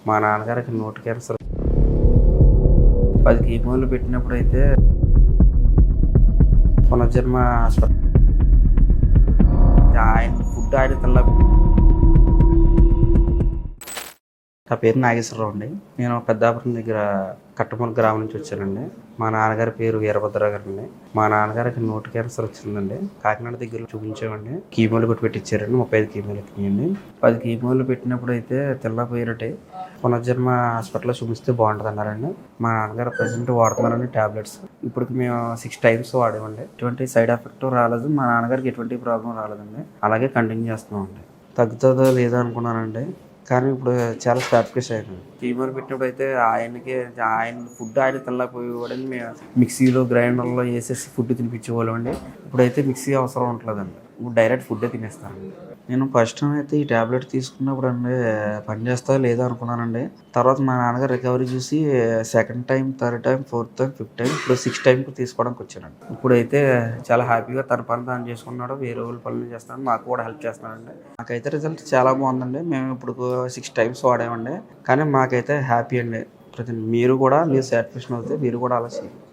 మా నాన్నగారికి నోటి క్యాన్సర్ 10 కీమోలు పెట్టినప్పుడైతే పునర్జన్మ హాస్పిటల్ ఆయన ఫుడ్ ఆయన తినలే. నా పేరు నాగేశ్వరరావు అండి. నేను పెద్దాపురం దగ్గర కట్టమూల గ్రామం నుంచి వచ్చానండి. మా నాన్నగారి పేరు వీరభద్రరావు గారు అండి. మా నాన్నగారికి నోటి క్యాన్సర్ వచ్చిందండి. కాకినాడ దగ్గర చూపించామండి. కీమోలు కొట్టి పెట్టించారండి. 35 కీమోలు ఎక్కినాయండి. 10 కీమోలు పెట్టినప్పుడు అయితే తెల్లపోయినట్టే పునర్జన్మ హాస్పిటల్లో చూపిస్తే బాగుంటుంది అన్నారండి. మా నాన్నగారు ప్రజెంట్ వాడుతున్నారండి టాబ్లెట్స్. ఇప్పుడు మేము 6 టైమ్స్ వాడామండి. ఎటువంటి సైడ్ ఎఫెక్ట్ రాలేదు. మా నాన్నగారికి ఎటువంటి ప్రాబ్లం రాలేదండి. అలాగే కంటిన్యూ చేస్తున్నామండి. తగ్గుతుందో లేదో అనుకున్నానండి, కానీ ఇప్పుడు చాలా సాటిస్ఫై అయ్యాను. కీమోలు పెట్టినప్పుడు అయితే ఆయన ఫుడ్ ఆయన తినలేకపోయేవాడని మేము మిక్సీలో గ్రైండర్లో వేసేసి ఫుడ్ తినిపించేవాళ్ళం అండి. ఇప్పుడైతే మిక్సీ అవసరం ఉండలేదండి. ఇప్పుడు డైరెక్ట్ ఫుడ్డే తినేస్తానండి. నేను ఫస్ట్ టైం అయితే ఈ ట్యాబ్లెట్ తీసుకున్నప్పుడు అండి పనిచేస్తా లేదా అనుకున్నానండి. తర్వాత మా నాన్నగారు రికవరీ చూసి second time, third time, fourth time, fifth time, ఇప్పుడు 6 టైంకి తీసుకోవడానికి వచ్చానండి. ఇప్పుడైతే చాలా హ్యాపీగా తన పని తాను చేసుకున్నాడు. వేరే వాళ్ళు పనులు చేస్తున్నాడు. మాకు కూడా హెల్ప్ చేస్తున్నాడండి. నాకైతే రిజల్ట్ చాలా బాగుందండి. మేము ఇప్పుడు 6 టైమ్స్ వాడామండి. కానీ మాకైతే హ్యాపీ అండి. మీరు కూడా మీరు సాటిస్ఫాక్షన్ అవుతే మీరు కూడా అలా చేయండి.